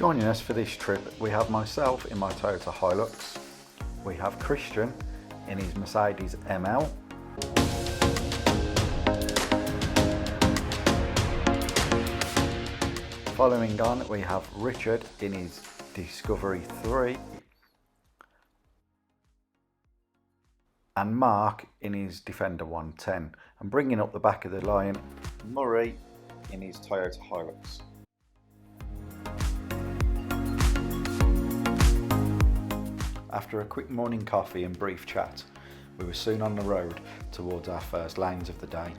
Joining us for this trip, we have myself in my Toyota Hilux, we have Christian in his Mercedes ML, following on we have Richard in his Discovery 3, and Mark in his Defender 110, and bringing up the back of the line, Murray in his Toyota Hilux. After a quick morning coffee and brief chat, we were soon on the road towards our first lanes of the day.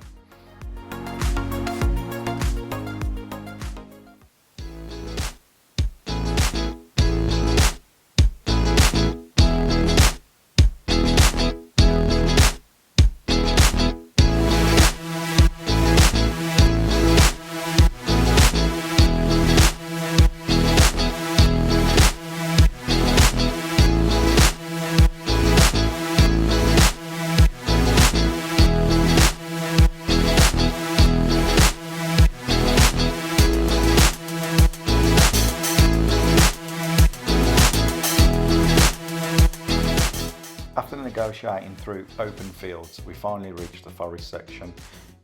After negotiating through open fields, we finally reached the forest section.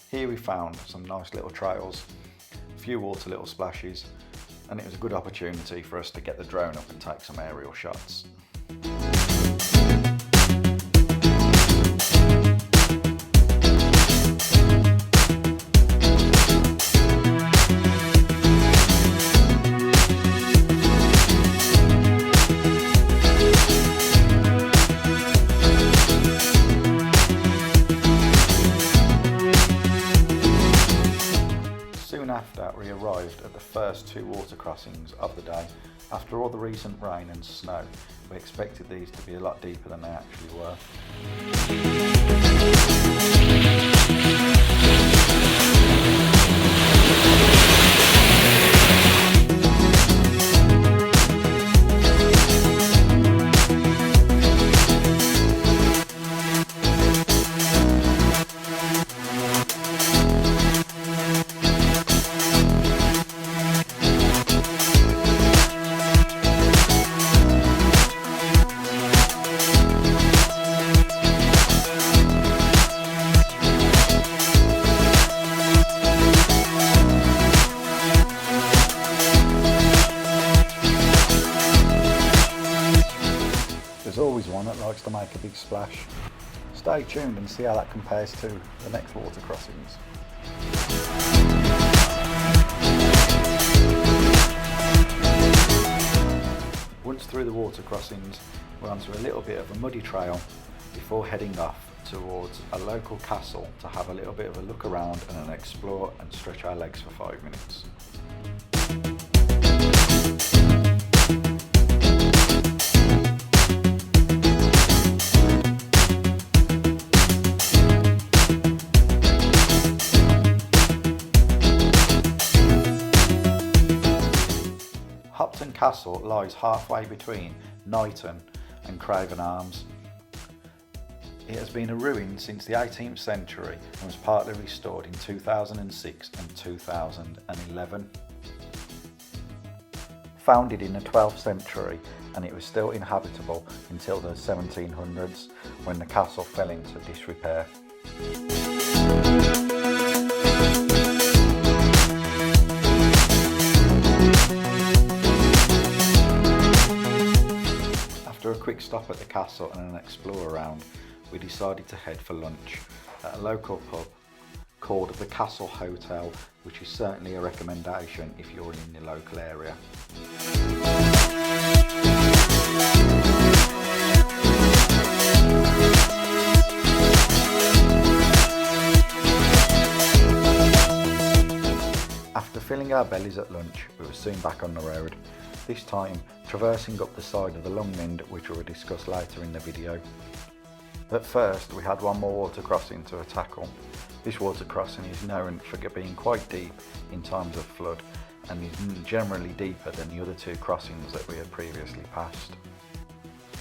Here we found some nice little trails, a few water little splashes, and it was a good opportunity for us to get the drone up and take some aerial shots. After we arrived at the first two water crossings of the day. After all the recent rain and snow, we expected these to be a lot deeper than they actually were. There's always one that likes to make a big splash. Stay tuned and see how that compares to the next water crossings. Once through the water crossings, we're onto a little bit of a muddy trail before heading off towards a local castle to have a little bit of a look around and an explore and stretch our legs for 5 minutes. Castle lies halfway between Knighton and Craven Arms. It has been a ruin since the 18th century and was partly restored in 2006 and 2011. Founded in the 12th century, and it was still inhabitable until the 1700s when the castle fell into disrepair. After a quick stop at the castle and an explore around, we decided to head for lunch at a local pub called the Castle Hotel, which is certainly a recommendation if you're in the local area. After filling our bellies at lunch, we were soon back on the road, this time traversing up the side of the long Mynd, which we will discuss later in the video. At first, we had one more water crossing to tackle. This water crossing is known for being quite deep in times of flood and is generally deeper than the other two crossings that we had previously passed.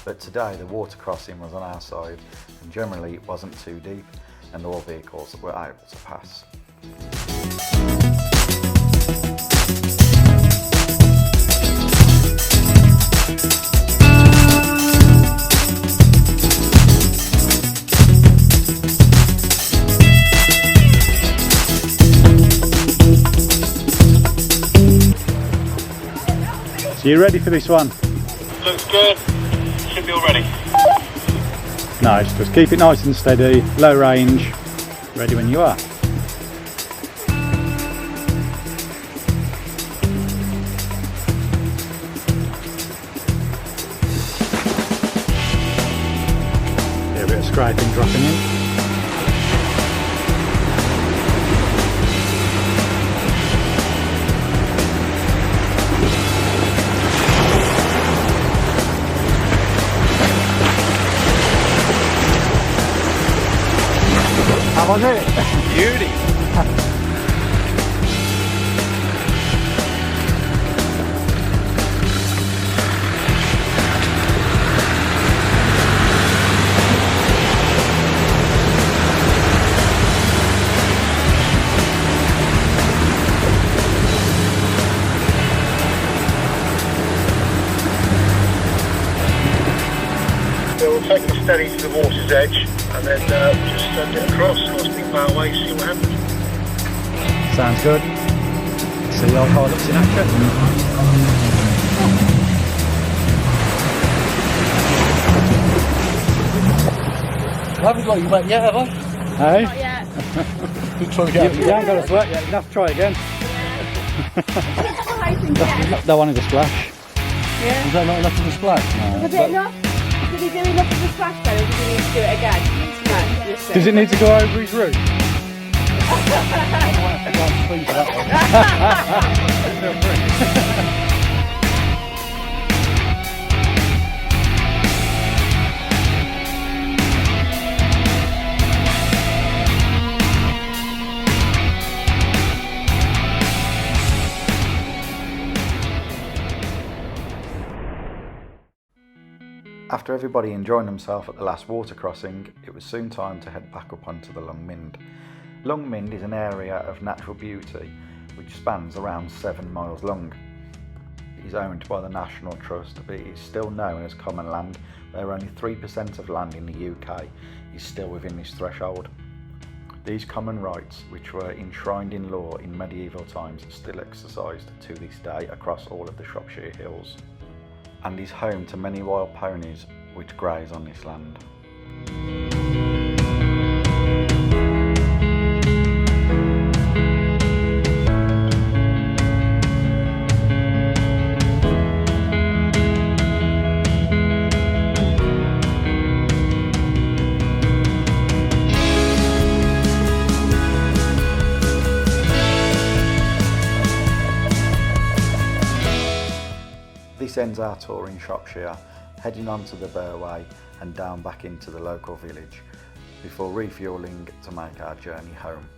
But today the water crossing was on our side and generally it wasn't too deep and all vehicles were able to pass. So you ready for this one? Looks good. Should be all ready. Nice, just keep it nice and steady, low range, ready when you are. A bit of scraping dropping in. How was it? Beauty. So we'll take it steady to the water's edge and then just send it across, casting our way, see what happens. Sounds good. See your pilots in action. I haven't got you wet yet, have I? Hey? Not yet. Keep trying to get You ain't got us wet yet, you have to try again. Don't want to splash. Yeah. Is that not enough of a splash? Was it enough? Did he do enough of the splash though, or did he need to do it again? No, just Does it need to go over his roof? I can't speak for that one. After everybody enjoying themselves at the last water crossing, it was soon time to head back up onto the Long Mynd. Long Mynd is an area of natural beauty which spans around 7 miles long. It is owned by the National Trust, but it is still known as common land, where only 3% of land in the UK is still within this threshold. These common rights, which were enshrined in law in medieval times, are still exercised to this day across all of the Shropshire hills, and is home to many wild ponies which graze on this land. This ends our tour in Shropshire, heading on to the Burway and down back into the local village before refuelling to make our journey home.